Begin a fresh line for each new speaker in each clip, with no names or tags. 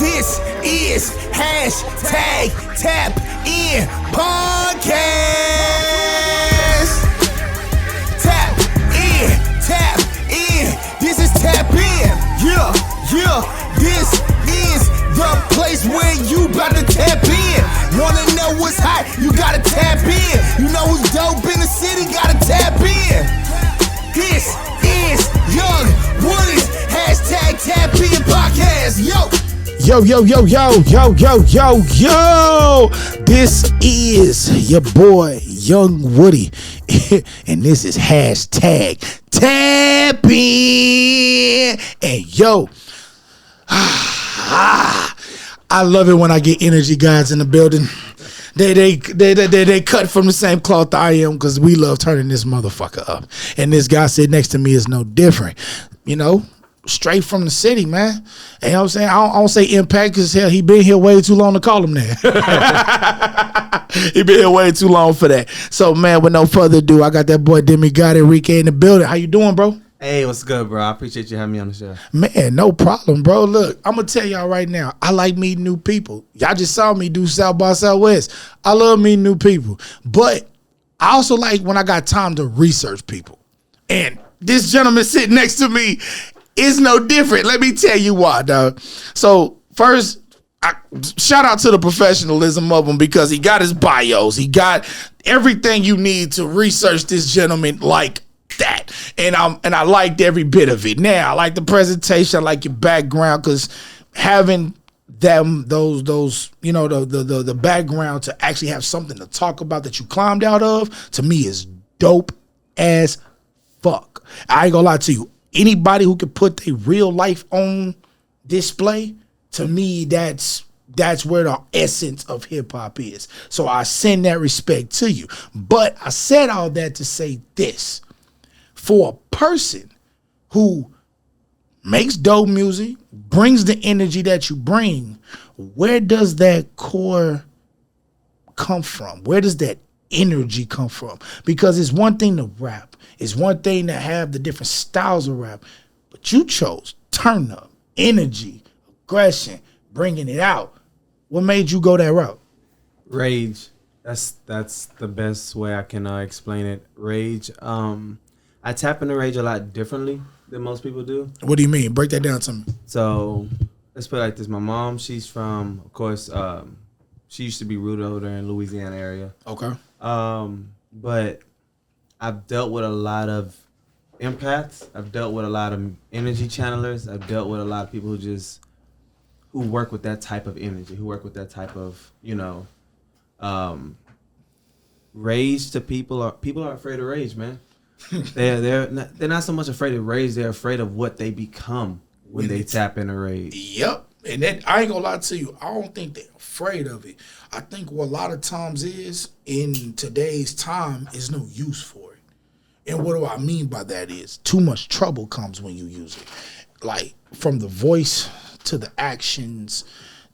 This is hashtag Tap In Podcast. Tap in. This is Tap In. Yeah. This is the place where you about to tap in. Wanna know what's hot? You gotta tap in. You know who's dope in the city? Gotta tap in. This is Young Woody's hashtag Tap In Podcast. Yo. This is your boy, Young Woody. And this is hashtag Tap In. And yo, I love it when I get energy guys in the building. They cut from the same cloth I am, because we love turning this motherfucker up. And this guy sitting next to me is no different. You know, straight from the city, man. And you know what I'm saying? I don't say impact because hell, he been here way too long to call him that. He been here way too long for that. So, man, with no further ado, I got that boy Demi God Erickque in the building. How you doing, bro?
Hey, what's good, bro? I appreciate you having me on the show.
Man, no problem, bro. Look, I'm going to tell y'all right now, I like meeting new people. Y'all just saw me do South by Southwest. I love meeting new people. But I also like when I got time to research people. And this gentleman sitting next to me is no different. Let me tell you why, dog. So, first, shout out to the professionalism of him, because he got his bios. He got everything you need to research this gentleman like that, and I liked every bit of it. Now I like the presentation, I like your background, because having those you know, the background to actually have something to talk about that you climbed out of, to me is dope as fuck. I ain't gonna lie to you. Anybody who can put their real life on display, to me, that's where the essence of hip hop is. So I send that respect to you. But I said all that to say this. For a person who makes dope music, brings the energy that you bring, where does that core come from? Where does that energy come from? Because it's one thing to rap. It's one thing to have the different styles of rap. But you chose turn up, energy, aggression, bringing it out. What made you go that route?
Rage. That's the best way I can explain it. Rage. I tap into rage a lot differently than most people do.
What do you mean? Break that down to me.
So let's put it like this. My mom, she's from, of course, she used to be rooted over there in Louisiana area.
Okay.
But I've dealt with a lot of empaths. I've dealt with a lot of energy channelers. I've dealt with a lot of people who work with that type of energy, who work with that type of, you know, rage to people are afraid of rage, man. They're not so much afraid of rage, they're afraid of what they become when they tap into rage.
Yep. And that, I ain't gonna lie to you, I don't think they're afraid of it. I think what a lot of times is, in today's time, is no use for it. And what do I mean by that is, too much trouble comes when you use it. Like, from the voice to the actions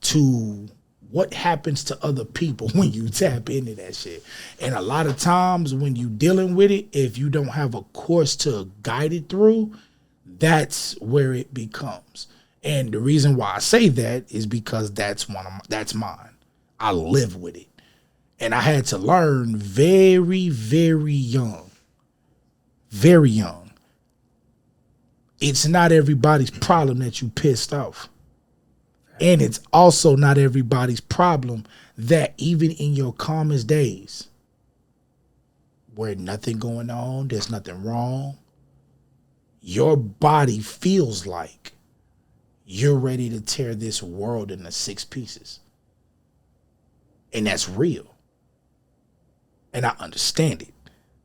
to what happens to other people when you tap into that shit. And a lot of times when you dealing with it, if you don't have a course to guide it through, that's where it becomes. And the reason why I say that is because that's mine. I live with it. And I had to learn very, very young. Very young. It's not everybody's problem that you pissed off. And it's also not everybody's problem that even in your calmest days, where nothing going on, there's nothing wrong, your body feels like you're ready to tear this world into 6 pieces. And that's real. And I understand it.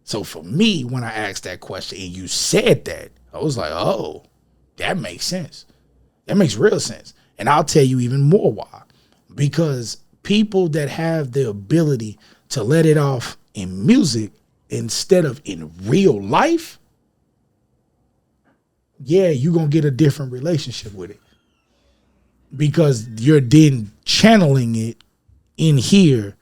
So for me, when I asked that question and you said that, I was like, oh, that makes sense. That makes real sense. And I'll tell you even more why. Because people that have the ability to let it off in music instead of in real life, yeah, you're going to get a different relationship with it. Because you're then channeling it in here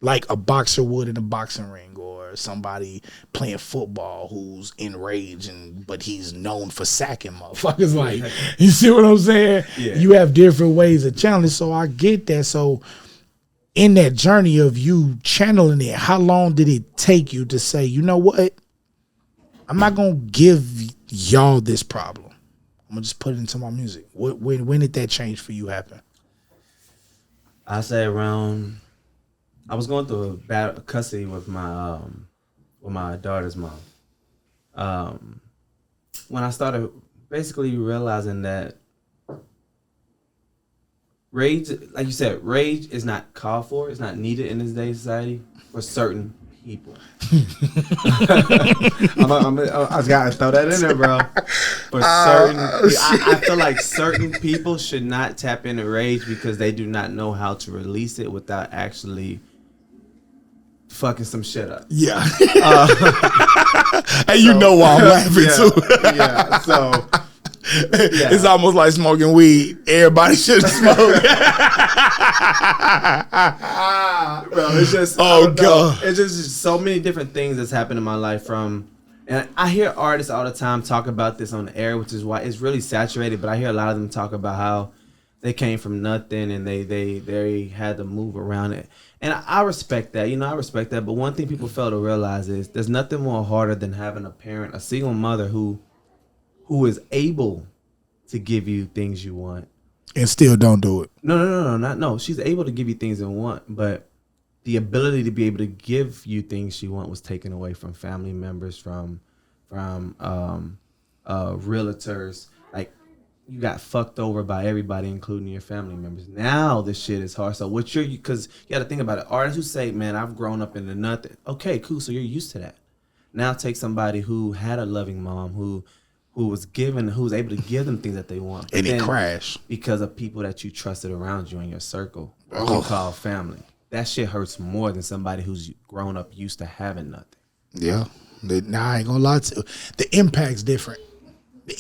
like a boxer would in a boxing ring, or somebody playing football who's enraged but he's known for sacking motherfuckers. Like, you see what I'm saying?
Yeah.
You have different ways of channeling, so I get that. So in that journey of you channeling it, how long did it take you to say, you know what? I'm not gonna give y'all this problem. I'm gonna just put it into my music. When did that change for you happen?
I say around. I was going through a bad custody with my daughter's mom. When I started basically realizing that rage, like you said, rage is not called for. It's not needed in this day society for certain people. I just gotta throw that in there, bro. For certain, I feel like certain people should not tap into rage because they do not know how to release it without actually fucking some shit up.
Yeah. And you know why I'm laughing too.
Yeah. So
it's almost like smoking weed. Everybody should smoke.
Bro, it's just
God.
It's just so many different things that's happened in my life and I hear artists all the time talk about this on the air, which is why it's really saturated, but I hear a lot of them talk about how they came from nothing and they had to move around it. And I respect that, I respect that. But one thing people fail to realize is there's nothing more harder than having a parent, a single mother who is able to give you things you want.
And still don't do it.
No. She's able to give you things you want, but the ability to be able to give you things she want was taken away from family members, from realtors. Like, you got fucked over by everybody, including your family members. Now this shit is hard. So because you got to think about it. Artists who say, man, I've grown up into nothing. Okay, cool. So you're used to that. Now take somebody who had a loving mom, who was able to give them things that they want.
And it crashed.
Because of people that you trusted around you in your circle, you call family. That shit hurts more than somebody who's grown up used to having nothing.
Yeah. Nah, I ain't gonna lie to you. The impact's different.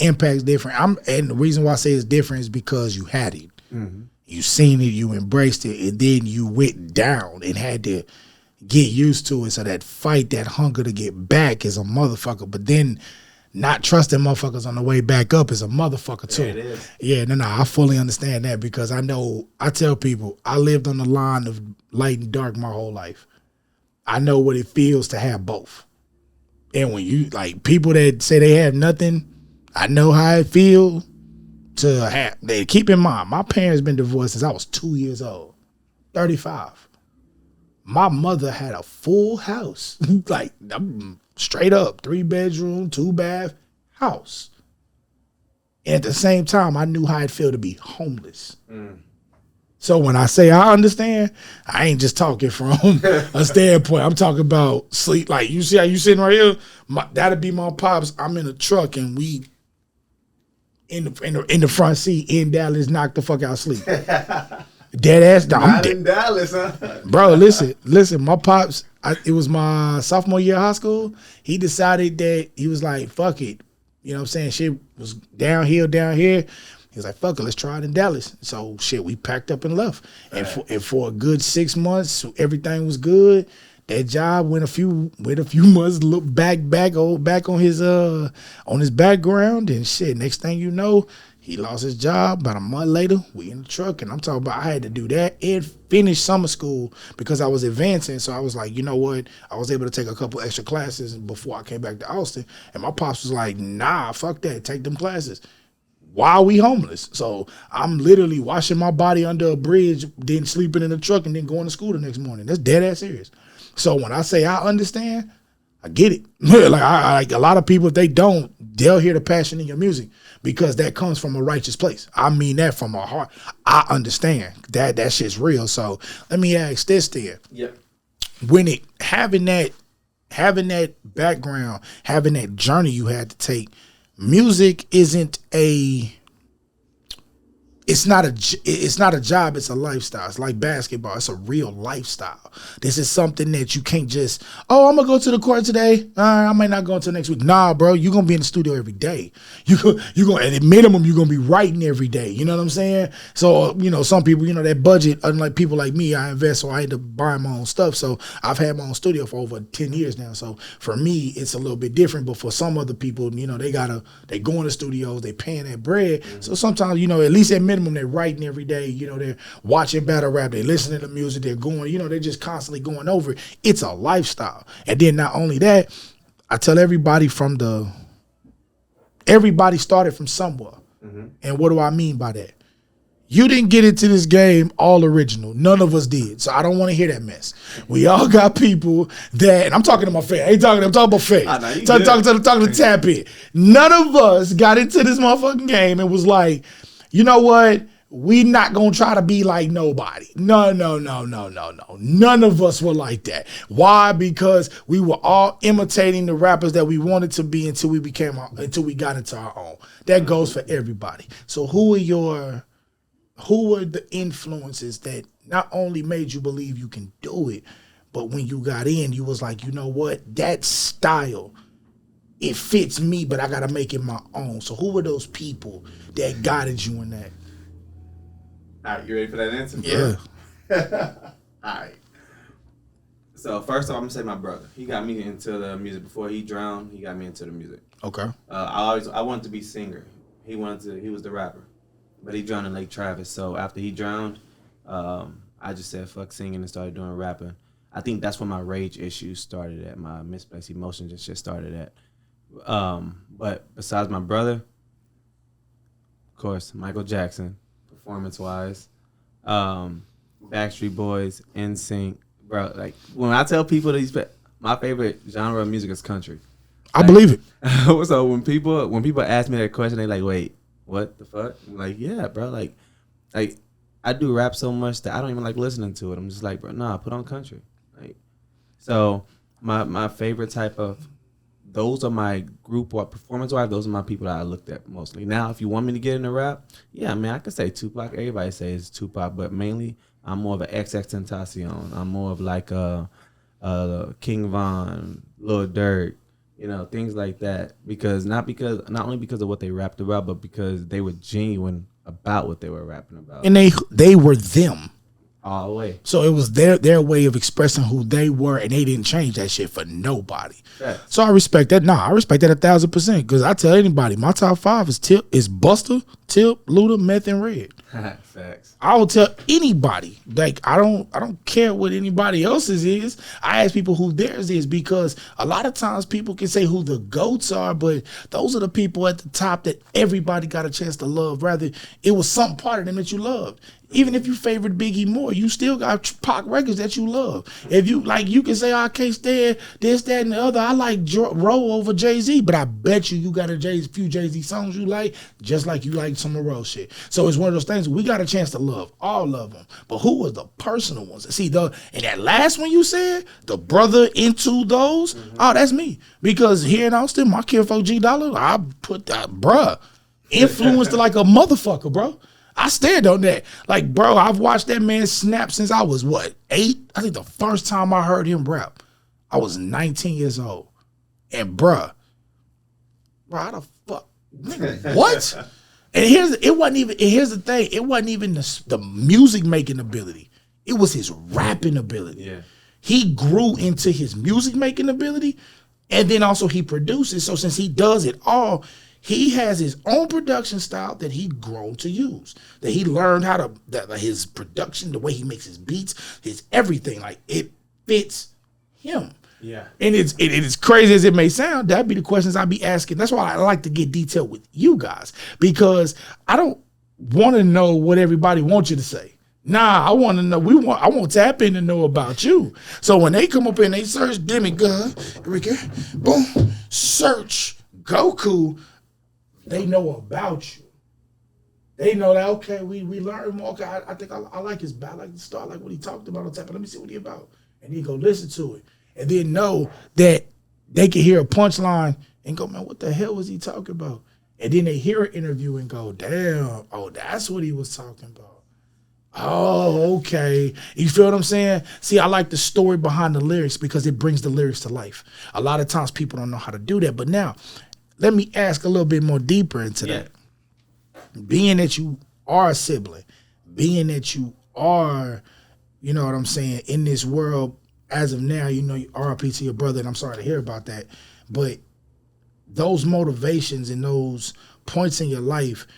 And the reason why I say it's different is because you had it. Mm-hmm. You seen it, you embraced it, and then you went down and had to get used to it. So that fight, that hunger to get back is a motherfucker. But then not trusting motherfuckers on the way back up is a motherfucker too.
Yeah, it is.
Yeah, no, I fully understand that because I tell people, I lived on the line of light and dark my whole life. I know what it feels to have both. And when you, like, people that say they have nothing, I know how it feels to have. Keep in mind, my parents been divorced since I was 2 years old, 35. My mother had a full house, like straight up 3-bedroom, 2-bath house. And at the same time, I knew how it felt to be homeless. Mm. So when I say I understand, I ain't just talking from a standpoint. I'm talking about sleep. Like, you see how you sitting right here? That'd be my pops. I'm in a truck and we in the front seat in Dallas, knocked the fuck out sleep. Dead ass.
Not in Dallas, huh?
Bro, listen. My pops. It was my sophomore year of high school. He decided that he was like, fuck it. You know what I'm saying? Shit was downhill down here. He was like, fuck it, let's try it in Dallas. So shit, we packed up and left. And for a good 6 months, everything was good. That job went a few months, look back on his background, and shit. Next thing you know, he lost his job. About a month later, we in the truck, and I'm talking about I had to do that and finish summer school because I was advancing. So I was like, you know what? I was able to take a couple extra classes before I came back to Austin. And my pops was like, nah, fuck that, take them classes. Why are we homeless? So I'm literally washing my body under a bridge, then sleeping in the truck, and then going to school the next morning. That's dead ass serious. So when I say I understand, I get it. like a lot of people, if they don't, they'll hear the passion in your music because that comes from a righteous place. I mean that from my heart. I understand that shit's real. So let me ask this then.
Yeah.
When having that background, having that journey you had to take, music isn't it's not a job, it's a lifestyle. It's like basketball. It's a real lifestyle. This is something that you can't just, I'm gonna go to the court today. I might not go until next week. Nah, bro, you're gonna be in the studio every day. You gonna at minimum you're gonna be writing every day. You know what I'm saying? So some people, that budget, unlike people like me, I invest, so I had to buy my own stuff. So I've had my own studio for over 10 years now. So for me, it's a little bit different. But for some other people, they go in the studios, they paying that bread. Mm-hmm. So sometimes, at least at minimum, they're writing every day. They're watching battle rap, they're listening to music, they're going, they're just constantly going over it. It's a lifestyle. And then not only that, I tell everybody everybody started from somewhere. Mm-hmm. And what do I mean by that? You didn't get into this game all original. None of us did. So I don't want to hear that mess. We all got people that, and I'm talking to my face. I'm talking about face. Talking to Tapin. None of us got into this motherfucking game and was like, you know what? We not going to try to be like nobody. No. None of us were like that. Why? Because we were all imitating the rappers that we wanted to be until we got into our own. That goes for everybody. So who were the influences that not only made you believe you can do it, but when you got in, you was like, you know what? That style, it fits me, but I got to make it my own. So who were those people that guided you in that?
All right, you ready for that answer?
Yeah.
All right. So first off, I'm going to say my brother. He got me into the music. Before he drowned, he got me into the music.
Okay.
I wanted to be singer. He was the rapper. But he drowned in Lake Travis. So after he drowned, I just said fuck singing and started doing rapping. I think that's when my rage issues started at. My misplaced emotions and shit started at. But besides my brother, of course, Michael Jackson, performance-wise, Backstreet Boys, NSYNC, bro. Like when I tell people my favorite genre of music is country.
I believe it.
So when people ask me that question, they like, wait, what the fuck? I'm like, yeah, bro. Like I do rap so much that I don't even like listening to it. I'm just like, bro, nah, put on country. Like, so my favorite type of, those are my group or performance-wise, those are my people that I looked at mostly. Now, if you want me to get into rap, yeah, I mean, I could say Tupac. Everybody says Tupac, but mainly I'm more of an XXXTentacion. I'm more of like a King Von, Lil Durk, things like that. Not only because of what they rapped about, but because they were genuine about what they were rapping about.
And they were them.
All the way.
So it was their way of expressing who they were, and they didn't change that shit for nobody. Yeah. So I respect that. I respect that 1,000%. Because I tell anybody, my top 5 is Buster, Tip, Luda, Meth, and Red.
Facts.
I will tell anybody. Like I don't care what anybody else's is. I ask people who theirs is, because a lot of times people can say who the GOATs are, but those are the people at the top that everybody got a chance to love. Rather, it was some part of them that you loved. Even if you favored Biggie more, you still got Pac records that you love. If you like, you can say, I can't stand this, that, and the other. I like Roe over Jay-Z, but I bet you got a few Jay-Z songs you like, just like you like some of Roe shit. So it's one of those things, we got a chance to love all of them. But who was the personal ones? See, and that last one you said, the brother into those, that's me. Because here in Austin, my kid for G Dollar, I put that, bruh, influenced like a motherfucker, bro. I stand on that. Like, bro, I've watched that man snap since I was, 8? I think the first time I heard him rap, I was 19 years old. And, bro, how the fuck? Nigga, what? And here's the thing. It wasn't even the music making ability. It was his rapping ability. Yeah. He grew into his music making ability, and then also he produces. So since he does it all, he has his own production style that he grown to use. That he learned his production, the way he makes his beats, his everything. Like, it fits him.
Yeah.
And it's crazy as it may sound, that'd be the questions I'd be asking. That's why I like to get detailed with you guys, because I don't want to know what everybody wants you to say. Nah, I want to know. I want Tapin to know about you. So when they come up and they search Demi God Erickque, boom, search Goku, they know about you. They know that, okay, we learned more. Okay, I think I like his back. I like the start, like what he talked about on Tapin. Let me see what he about. And then go listen to it. And then know that they can hear a punchline and go, man, what the hell was he talking about? And then they hear an interview and go, damn, oh, that's what he was talking about. Oh, okay. You feel what I'm saying? See, I like the story behind the lyrics because it brings the lyrics to life. A lot of times people don't know how to do that. But now, let me ask a little bit more deeper into that. Being that you are a sibling, being that you are, you know what I'm saying, in this world, as of now, you know, RIP to your brother, and I'm sorry to hear about that. But those motivations and those points in your life,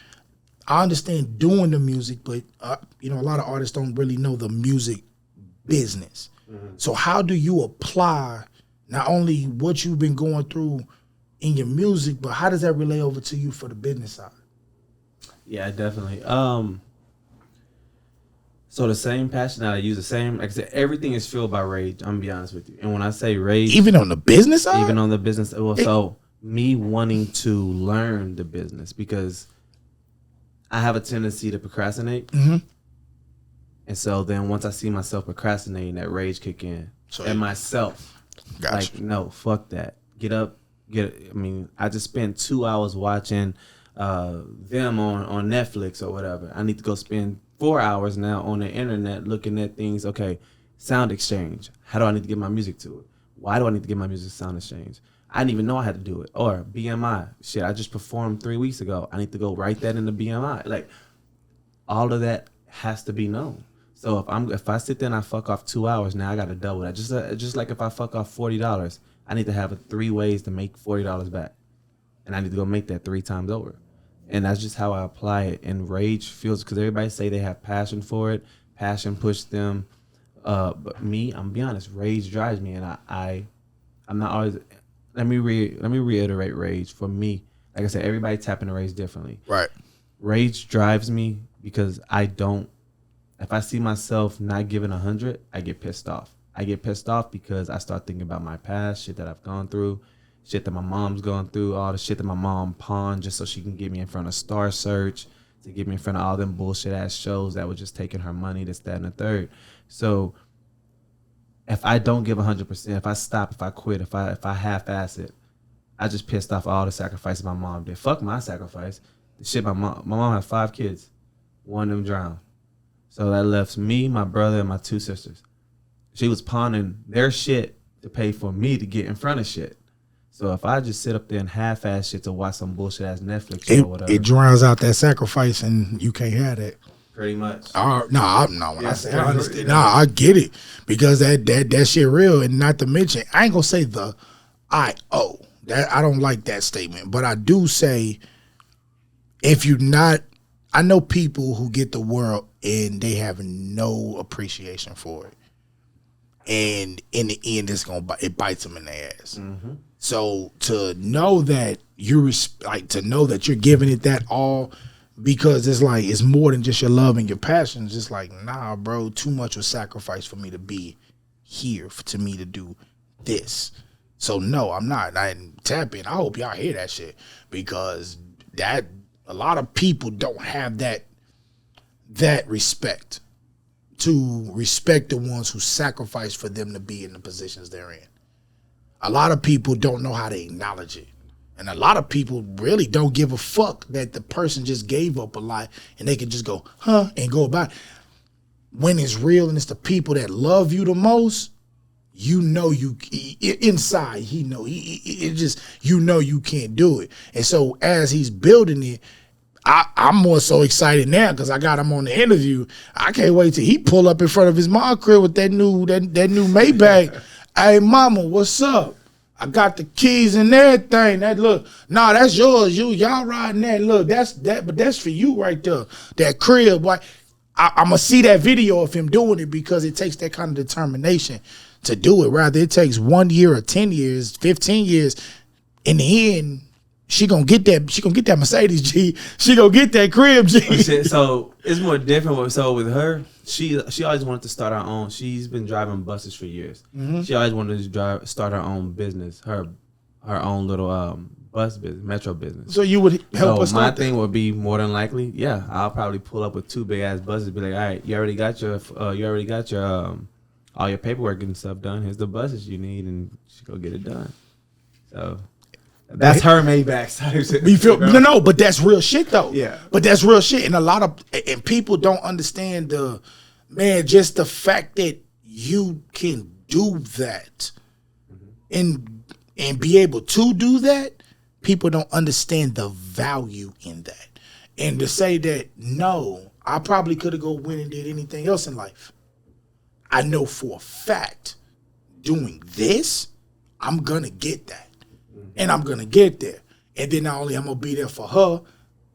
I understand doing the music, but you know, a lot of artists don't really know the music business. Mm-hmm. So how do you apply not only what you've been going through in your music, but how does that relay over to you for the business side?
Yeah, definitely. So the same passion that I use, the same, like I said, everything is fueled by rage. I'm gonna be honest with you. And when I say rage,
even on the business side,
even on the business, well, so me wanting to learn the business because I have a tendency to procrastinate. Mm-hmm. And so then once I see myself procrastinating, that rage kick in. So and myself, like, no, fuck that. Get up, I just spent 2 hours watching them on Netflix or whatever. I need to go spend 4 hours now on the internet looking at things. Okay, sound exchange. How do I need to get my music to it? Why do I need to get my music to sound exchange? I didn't even know I had to do it. Or BMI. Shit, I just performed 3 weeks ago. I need to go write that in the BMI. Like, all of that has to be known. So if I sit there and I fuck off 2 hours, now I got to double that. Just like if I fuck off $40, I need to have 3 ways to make $40 back. And I need to go make that 3 times over. And that's just how I apply it. And rage feels, because everybody say they have passion for it. Passion pushed them. But me, I'm gonna be honest, rage drives me. And I'm not always... Let me reiterate rage. For me, like I said, everybody tap into rage differently.
Right.
Rage drives me because if I see myself not giving 100, I get pissed off. I get pissed off because I start thinking about my past, shit that I've gone through, shit that my mom's gone through, all the shit that my mom pawned just so she can get me in front of Star Search, to get me in front of all them bullshit ass shows that were just taking her money, this, that, and the third. So if I don't give 100%, if I stop, if I quit, if I half-ass it, I just pissed off all the sacrifices my mom did. Fuck my sacrifice. The shit my mom had 5 kids. One of them drowned. So that left me, my brother, and my 2 sisters. She was pawning their shit to pay for me to get in front of shit. So if I just sit up there and half-ass shit to watch some bullshit-ass Netflix show or whatever.
It drowns out that sacrifice, and you can't have that.
Pretty much.
When I say I understand. I get it. Because that shit real, and not to mention, I ain't gonna say the I-O. That I don't like that statement. But I do say, if you're not, I know people who get the world and they have no appreciation for it. And in the end, it bites them in the ass. Mm-hmm. So to know that to know that you're giving it that all, because it's more than just your love and your passion. It's just like, nah, bro, too much was sacrificed for me to be here, to me to do this. So no, I'm not. Tapin. I hope y'all hear that shit, because that a lot of people don't have that respect, to respect the ones who sacrifice for them to be in the positions they're in. A lot of people don't know how to acknowledge it. And a lot of people really don't give a fuck that the person just gave up a lot and they can just go, and go about it. When it's real and it's the people that love you the most, you know inside, you know you can't do it. And so as he's building it, I'm more so excited now because I got him on the interview. I can't wait till he pull up in front of his mom crib with that new Maybach. Hey, mama, what's up? I got the keys and everything. That's yours. Y'all riding that. Look, but that's for you right there. That crib, boy. I'm gonna see that video of him doing it, because it takes that kind of determination to do it. Rather it takes 1 year or 10 years, 15 years. In the end, she gonna get that Mercedes G. She gonna get that crib G.
So it's more different. So with her, she always wanted to start her own. She's been driving buses for years. Mm-hmm. She always wanted to start her own business, her own little bus business, metro business.
So you would help us.
My thing would be, more than likely, yeah, I'll probably pull up with 2 big ass buses. Be like, all right, you already got your all your paperwork and stuff done. Here's the buses you need, and she go get it done. So. That's her Maybach type shit.
You feel no, but that's real shit though.
Yeah.
But that's real shit, and a lot of people don't understand just the fact that you can do that, and be able to do that. People don't understand the value in that, and to say that no, I probably could have go win and did anything else in life. I know for a fact, doing this, I'm gonna get that. And I'm gonna get there. And then not only I'm gonna be there for her,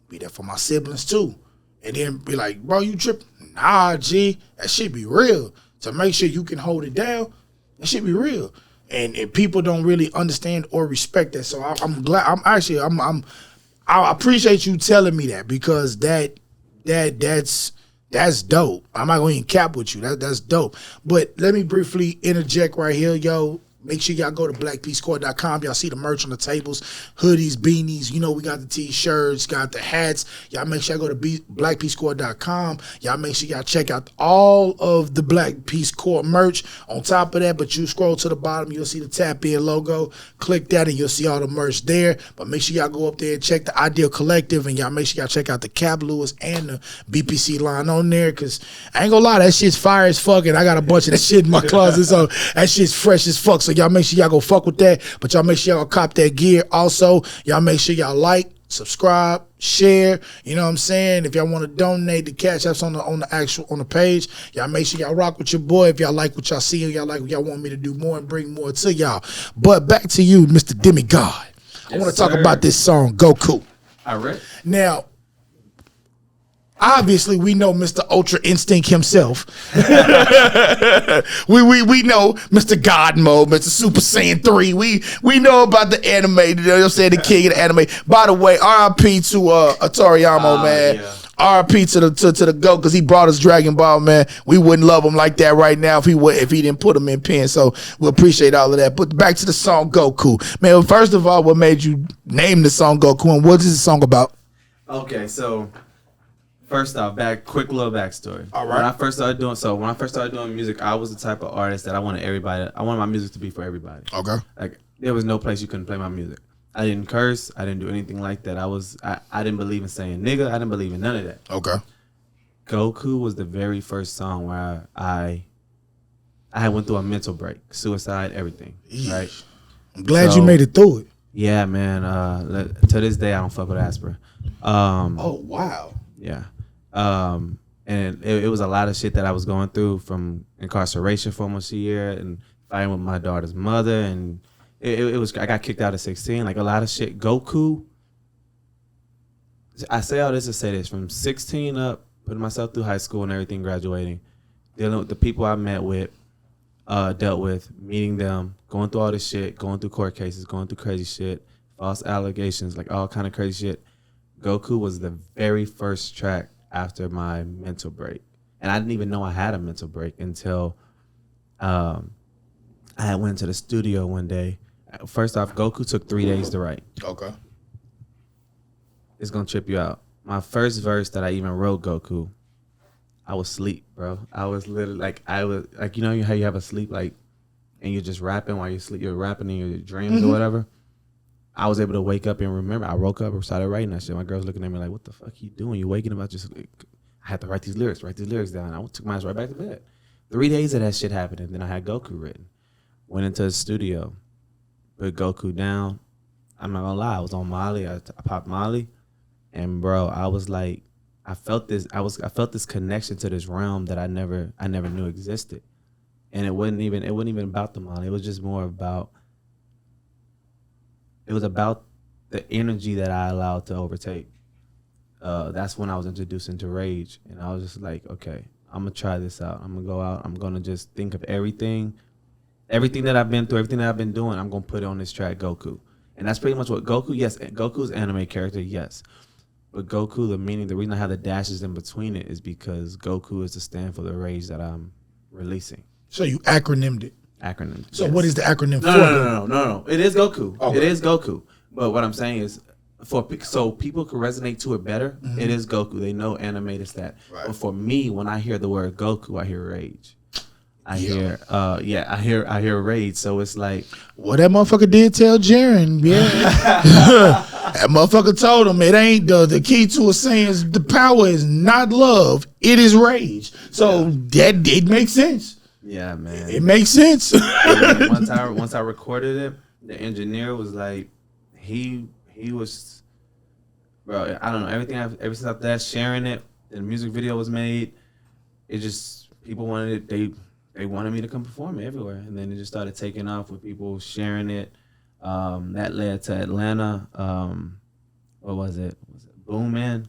be there for my siblings too. And then be like, bro, you tripping? Nah, G, that shit be real. To make sure you can hold it down, that shit be real. And people don't really understand or respect that. So I'm glad. I appreciate you telling me that, because that's dope. I'm not going to even cap with you. That's dope. But let me briefly interject right here, yo. Make sure y'all go to blackpeacecore.com. Y'all see the merch on the tables, hoodies, beanies. You know we got the t-shirts, got the hats. Y'all make sure y'all go to blackpeacecore.com. Y'all make sure y'all check out all of the Black Peace Corps merch. On top of that, but you scroll to the bottom, you'll see the Tapin logo. Click that and you'll see all the merch there. But make sure y'all go up there and check the Ideal Collective, and y'all make sure y'all check out the Cap Lewis and the BPC line on there, because I ain't gonna lie, that shit's fire as fuck, and I got a bunch of that shit in my closet, so that shit's fresh as fuck. So y'all make sure y'all go fuck with that, but y'all make sure y'all cop that gear. Also, y'all make sure y'all like, subscribe, share. You know what I'm saying? If y'all want to donate, the cash app's on the page. Y'all make sure y'all rock with your boy. If y'all like what y'all see, and y'all like what y'all want me to do more and bring more to y'all. But back to you, Mr. Demi God. I want to talk about this song, Goku.
All right.
Now, obviously, we know Mr. Ultra Instinct himself. we know Mr. God Mode, Mr. Super Saiyan 3. We know about the anime, you know what I'm saying, the king of the anime. By the way, RIP to Atoriyama, man. Yeah. RIP to the GOAT, because he brought us Dragon Ball, man. We wouldn't love him like that right now if he didn't put him in pen. So we appreciate all of that. But back to the song Goku. Man, first of all, what made you name the song Goku, and what is the song about?
Okay, so first off, quick little backstory.
All right.
When I first started doing music, I was the type of artist that I wanted my music to be for everybody.
Okay.
Like, there was no place you couldn't play my music. I didn't curse. I didn't do anything like that. I didn't believe in saying nigga. I didn't believe in none of that.
Okay.
Goku was the very first song where I went through a mental break, suicide, everything.
Eesh.
Right.
I'm glad you made it through it.
Yeah, man. To this day, I don't fuck with aspirin.
Oh wow.
Yeah. And it was a lot of shit that I was going through, from incarceration for almost a year and fighting with my daughter's mother, and it was, I got kicked out at 16, like a lot of shit. Goku, I say all this to say this, from 16 up, putting myself through high school and everything, graduating, dealing with the people I dealt with, meeting them, going through all this shit, going through court cases, going through crazy shit, false allegations, like all kind of crazy shit. Goku was the very first track after my mental break. And I didn't even know I had a mental break until I went to the studio one day. First off, Goku took 3 days to write.
Okay.
It's going to trip you out. My first verse that I even wrote, Goku, I was asleep, bro. I was literally you know how you have a sleep, like, and you're just rapping while you sleep, you're rapping in your dreams or whatever. I was able to wake up and remember. I woke up and started writing that shit. My girl's looking at me like, what the fuck you doing? You waking up? I had to write these lyrics down. I took my ass right back to bed. 3 days of that shit happened, and then I had Goku written. Went into the studio, put Goku down. I'm not gonna lie, I was on Molly. I popped Molly, and bro, I was like, I felt this connection to this realm that I never knew existed. And it wasn't even about the Molly. It was just more about, it was about the energy that I allowed to overtake. That's when I was introduced into rage, and I was just like, okay, I'm gonna try this out. I'm gonna go out. I'm gonna just think of everything that I've been through, everything that I've been doing. I'm gonna put it on this track, Goku, and that's pretty much what Goku. Yes, Goku's anime character, yes, but Goku, the reason I have the dashes in between it is because Goku is to stand for the rage that I'm releasing.
So you acronymed it. So
yes.
What is the acronym for?
No. It is Goku.
Okay.
It is Goku. But what I'm saying is, so people can resonate to it better, it is Goku. They know anime is that.
Right.
But for me, when I hear the word Goku, I hear rage. I hear rage. So it's like,
well, that motherfucker did tell Jaren, yeah. That motherfucker told him it ain't the key to a saying is the power is not love, it is rage. So that it makes sense.
Yeah, man.
It makes sense.
once I recorded it, the engineer was like, he was, bro. I don't know, ever since after that, sharing it, the music video was made. It just, people wanted it. They wanted me to come perform it everywhere, and then it just started taking off with people sharing it. That led to Atlanta. What was it? Boomin?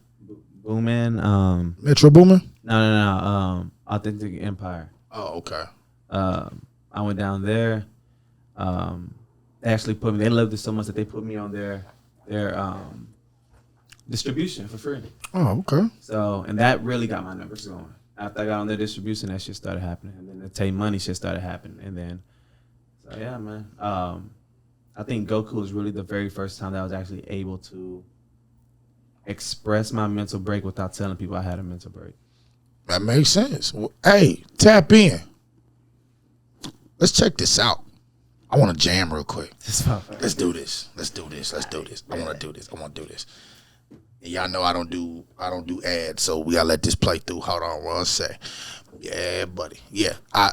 Metro Boomin?
No. Authentic Empire.
Oh, okay.
I went down there. They actually put me. They loved it so much that they put me on their distribution for free.
Oh, okay.
So, and that really got my numbers going. After I got on their distribution, that shit started happening, and then the Tay Money shit started happening, and then, so yeah, man. I think Goku was really the very first time that I was actually able to express my mental break without telling people I had a mental break.
That makes sense. Well, hey, tap in. Let's check this out. I want to jam real quick. Let's do this. I want to do this. And y'all know I don't do ads, so we gotta let this play through. Hold on one sec. Yeah, buddy. Yeah, I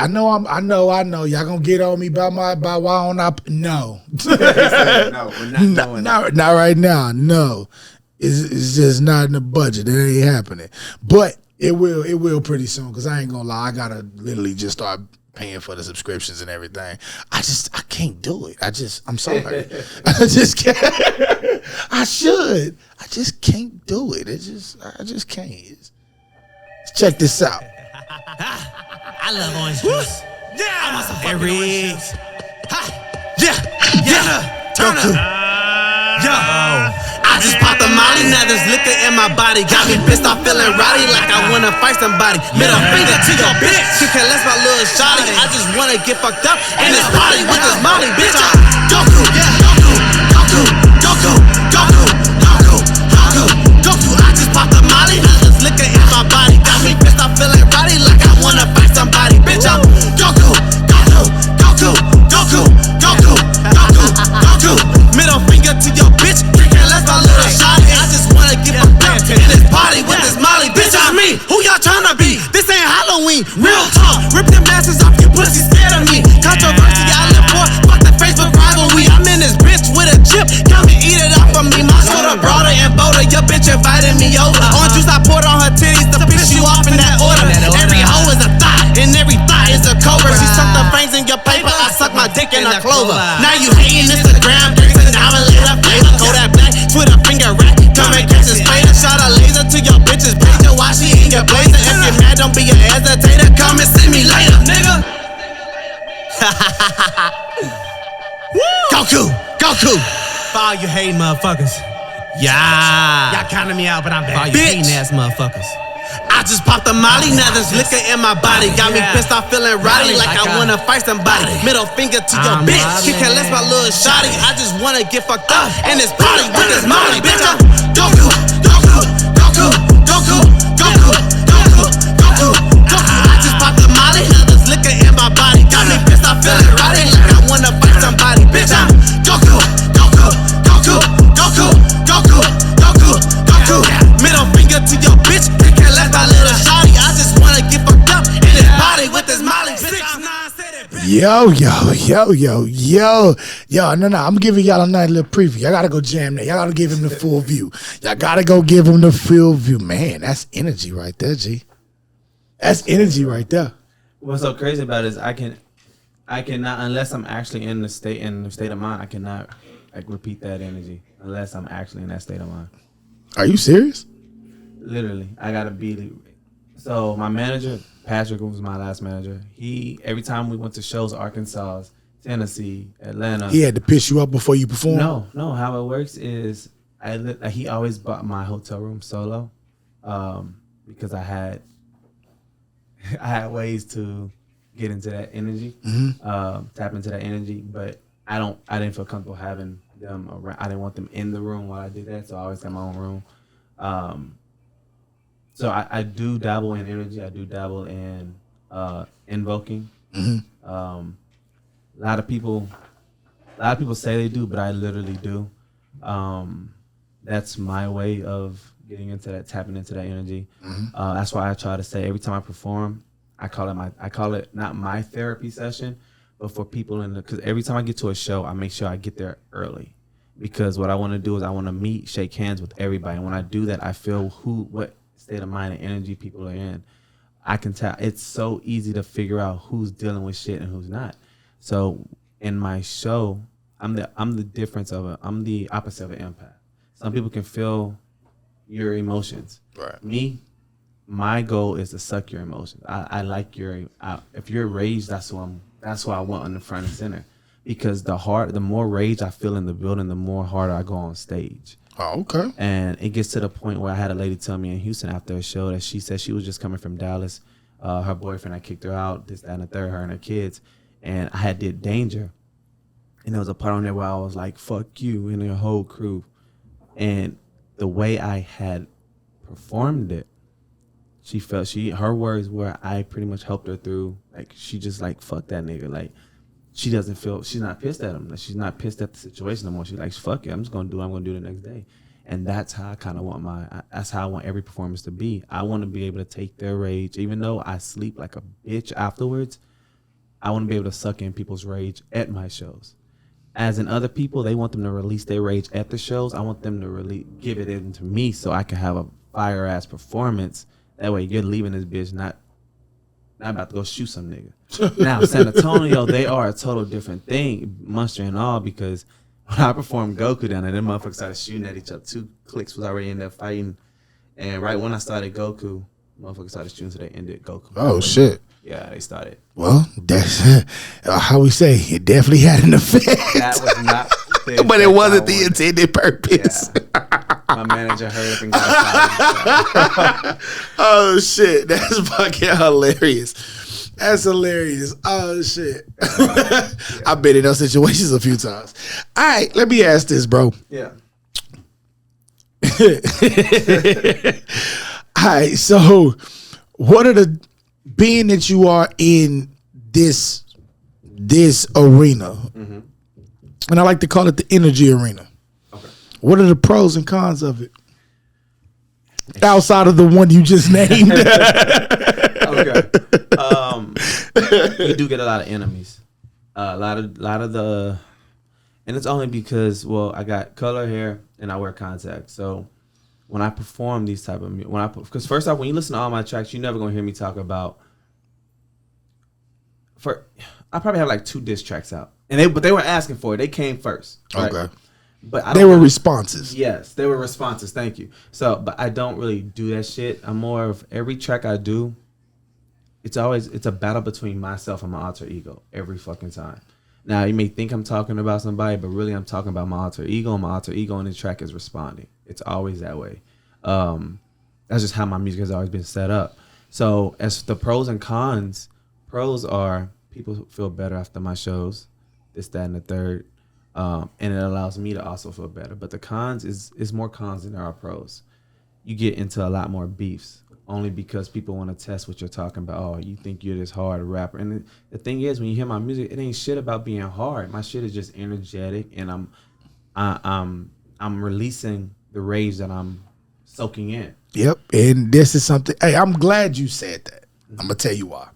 know. I know. Y'all gonna get on me by why on up? No.
No, we're not doing that.
Not right now. No, it's just not in the budget. It ain't happening. But it will pretty soon. Cause I ain't gonna lie, I gotta literally just start paying for the subscriptions and everything. I can't do it. I'm sorry. I just can't. I should. I just can't do it. I just can't. Let's check this out.
I love orange juice. Yeah. I want some fucking Yeah. Turn up. Yo. I just popped a Molly, now there's liquor in my body. Got me pissed off, feeling rowdy like I wanna fight somebody. Middle finger to your bitch, she can less my little shawty. I just wanna get fucked up in this party with this Molly, bitch. I'm Goku, Goku. I just popped a Molly, now there's liquor in my body. Got me pissed off, feeling rowdy like I wanna fight somebody, bitch. I'm Goku. Middle finger to your bitch, drinking less my little shawty. I just wanna get fucked up in this party with this Molly, bitch. It's me, who y'all tryna be? This ain't Halloween, real talk. Rip them masses off, your pussy scared of me. Controversy, I live for, fuck the Facebook rivalry. I'm in this bitch with a chip, come and eat it off of me. My soda broader and bolder, your bitch invited me over. Orange juice I poured on her titties to piss you off in that order. Every hoe is a thought, and every thought is a cobra. She sucked the fangs in your paper, I suck my dick in her clover. Now you hating Instagram, Kodak black, Twitter finger rat, come and catch this fader. Shot a laser to your bitch's pager while she in your blazer. If you're mad, don't be a hesitator. Come and see me later, nigga. Goku. For all you hating motherfuckers. Yeah. Y'all counting me out, but I'm back. For all you hating ass motherfuckers. I just popped a Molly, now there's liquor in my body. Got me pissed off, feeling rowdy like I wanna fight somebody. Middle finger to your bitch, she can less my little shawty. I just wanna get fucked up in this party with this Molly, bitch. I'm Goku. I just popped a Molly, now there's liquor in my body. Got me pissed off, feeling rowdy like I wanna fight somebody, bitch. I'm Goku. Middle finger to your bitch, you can let my little shawty. I just wanna get fucked up in this body with this Molly.
Yo. No. I'm giving y'all a nice little preview. Y'all gotta go jam that. Y'all gotta give him the full view. Y'all gotta go give him the full view. Man, that's energy right there, G. That's energy right there.
What's so crazy about it is I cannot, unless I'm actually in the state of mind, I cannot like repeat that energy unless I'm actually in that state of mind.
Are you serious?
Literally, I gotta be. So my manager, Patrick, who was my last manager, every time we went to shows, Arkansas, Tennessee, Atlanta,
he had to piss you up before you perform.
No. How it works is he always bought my hotel room solo, because I had ways to get into that energy, tap into that energy, but I didn't feel comfortable having them around. I didn't want them in the room while I did that, so I always got my own room. So I do dabble in energy. I do dabble in invoking. A lot of people say they do, but I literally do. That's my way of getting into that, tapping into that energy. That's why I try to say every time I perform, I call it not my therapy session, but for people because every time I get to a show, I make sure I get there early, because what I want to do is I want to shake hands with everybody, and when I do that, I feel what state of mind and energy people are in. I can tell. It's so easy to figure out who's dealing with shit and who's not. So in my show, I'm the opposite of an empath. Some people can feel your emotions.
Right.
Me, my goal is to suck your emotions. I like if you're raged, that's why I want on the front and center, because the more rage I feel in the building, the more harder I go on stage.
Oh, okay.
And it gets to the point where I had a lady tell me in Houston after a show that she said she was just coming from Dallas. Her boyfriend had kicked her out, this, that, and the third, her and her kids. And I had did Danger. And there was a part on there where I was like, fuck you and your whole crew. And the way I had performed it, her words were, I pretty much helped her through. Like, she just like, fuck that nigga. Like, she's not pissed at him. She's not pissed at the situation no more. She's like, fuck it, I'm just going to do what I'm going to do the next day. And that's how I kind of that's how I want every performance to be. I want to be able to take their rage, even though I sleep like a bitch afterwards. I want to be able to suck in people's rage at my shows. As in other people, they want them to release their rage at the shows. I want them to really give it into me so I can have a fire-ass performance. That way you're leaving this bitch not about to go shoot some nigga. Now, San Antonio, they are a total different thing, Munster and all, because when I performed Goku down there, them motherfuckers started shooting at each other. 2 cliques was already in there fighting. And right when I started Goku, motherfuckers started shooting, so they ended Goku.
Oh, shit.
Yeah, they started.
Well, that's how we say it definitely had an effect.
That was not,
but it wasn't the intended purpose.
Yeah. My manager heard up and got fired.
Oh shit, that's fucking hilarious. That's hilarious. Oh shit. I've been in those situations a few times. All right, let me ask this, bro.
Yeah.
All right, so what are being that you are in this arena, and I like to call it the energy arena. Okay. What are the pros and cons of it? Outside of the one you just named.
Okay. You do get a lot of enemies. A lot of the, and it's only because, well, I got color hair and I wear contacts. So when I perform these type of, because first off, when you listen to all my tracks, you're never gonna hear me talk about. I probably have like 2 diss tracks out, but they were asking for it. They came first. Right? Okay. But
they were responses.
Yes, they were responses. Thank you. So, but I don't really do that shit. I'm more of every track I do. It's a battle between myself and my alter ego every fucking time. Now you may think I'm talking about somebody, but really I'm talking about my alter ego. And my alter ego in the track is responding. It's always that way. That's just how my music has always been set up. So as the pros and cons, pros are people feel better after my shows, this, that, and the third. And it allows me to also feel better. But the cons is more cons than there are pros. You get into a lot more beefs only because people want to test what you're talking about. Oh, you think you're this hard rapper. And the thing is, when you hear my music, it ain't shit about being hard. My shit is just energetic, and I'm releasing the rage that I'm soaking in.
Yep. And this is something, hey, I'm glad you said that. I'm going to tell you why.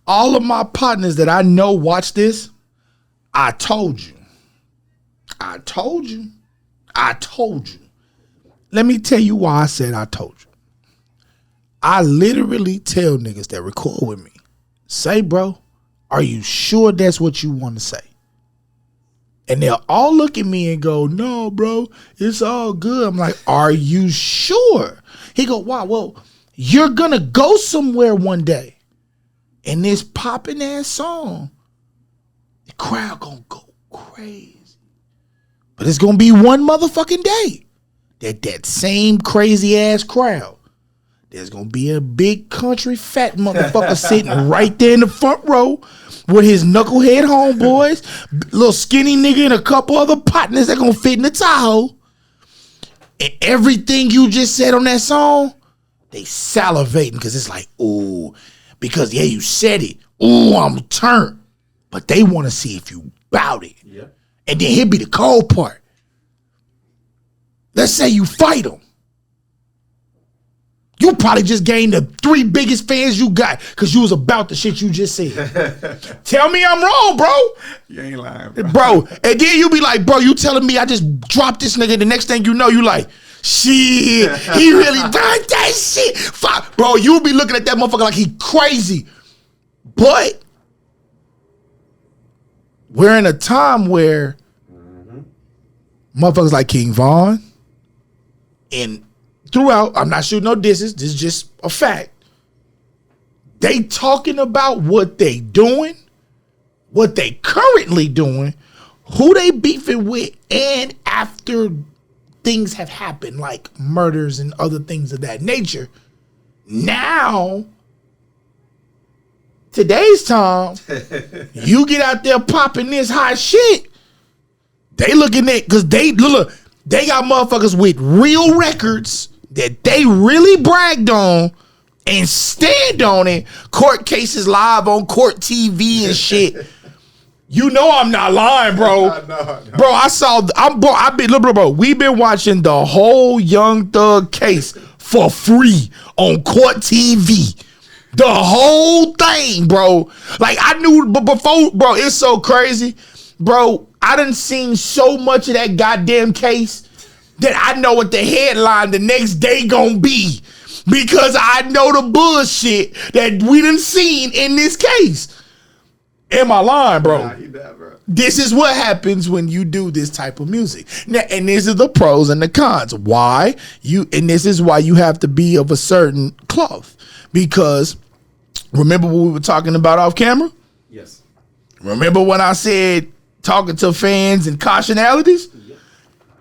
All of my partners that I know watch this, I told you. Let me tell you why I said I told you. I literally tell niggas that record with me, say, bro, are you sure that's what you want to say? And they'll all look at me and go, no, bro, it's all good. I'm like, are you sure? He go, wow, well, you're going to go somewhere one day, and this popping ass song, the crowd going to go crazy. But it's going to be one motherfucking day that same crazy ass crowd, there's going to be a big country fat motherfucker sitting right there in the front row with his knucklehead homeboys, little skinny nigga and a couple other partners that going to fit in the Tahoe. And everything you just said on that song, they salivating because it's like, ooh, because yeah, you said it. Ooh, I'm turned. But they want to see if you bout it.
Yeah.
And then here be the cold part. Let's say you fight them. You probably just gained the 3 biggest fans you got because you was about the shit you just said. Tell me I'm wrong, bro.
You ain't lying,
Bro, and then you be like, bro, you telling me I just dropped this nigga. The next thing you know, you like, shit, he really done that shit. Fuck. Bro, you be looking at that motherfucker like he crazy. But we're in a time where motherfuckers like King Von and throughout, I'm not shooting no disses, this is just a fact. They talking about what they doing, what they currently doing, who they beefing with, and after things have happened, like murders and other things of that nature. Now, today's time, you get out there popping this hot shit, they looking at, because they got motherfuckers with real records that they really bragged on and stand on it. Court cases live on court TV and shit. You know I'm not lying, bro. No. Bro, we've been watching the whole Young Thug case for free on court TV. The whole thing, bro. Like I knew, but before, bro, it's so crazy. Bro, I done seen so much of that goddamn case that I know what the headline the next day gonna be because I know the bullshit that we done seen in this case. Am I lying, bro?
Nah, you not, bro.
This is what happens when you do this type of music. Now, and these are the pros and the cons. Why? And this is why you have to be of a certain cloth. Because remember what we were talking about off camera?
Yes.
Remember when I said talking to fans and cautionalities? Yep.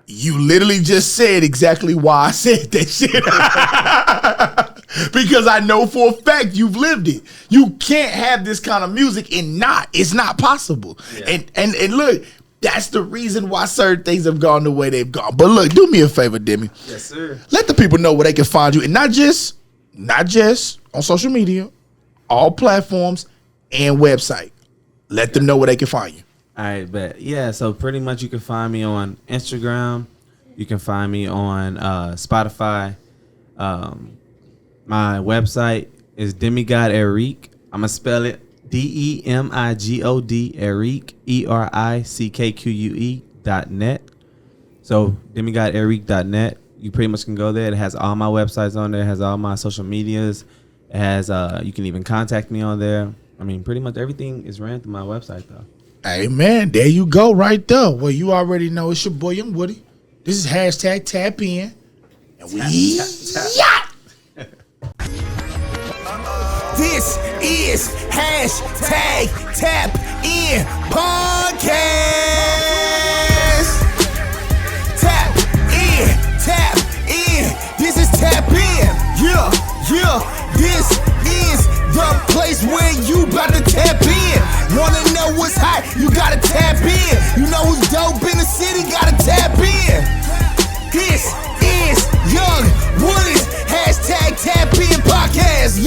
You literally just said exactly why I said that shit. Because I know for a fact you've lived it. You can't have this kind of music and it's not possible. Yeah. And look, that's the reason why certain things have gone the way they've gone. But look, do me a favor, Demi.
Yes, sir.
Let the people know where they can find you. And not just on social media, all platforms and website. Let them know where they can find you.
All right, bet. Yeah, so pretty much you can find me on Instagram. You can find me on Spotify. My website is Demi God Erickque. I'm going to spell it DEMIGOD Erickque, ERICKQUE.net. So demigoderickque.net. You pretty much can go there. It has all my websites on there. It has all my social medias. It has, you can even contact me on there. I mean, pretty much everything is ran through my website, though.
Hey, man, there you go right there. Well, you already know it's your boy, Young Woody. This is hashtag Tapin. And we yacht. This is hashtag Tapin Podcast. Tap in. This is Tapin. Yeah. This is the place where you about to tap in. Wanna know what's hot? You gotta tap in. You know who's dope in the city? Gotta tap in. This is Young Woody's hashtag Tapin Podcast.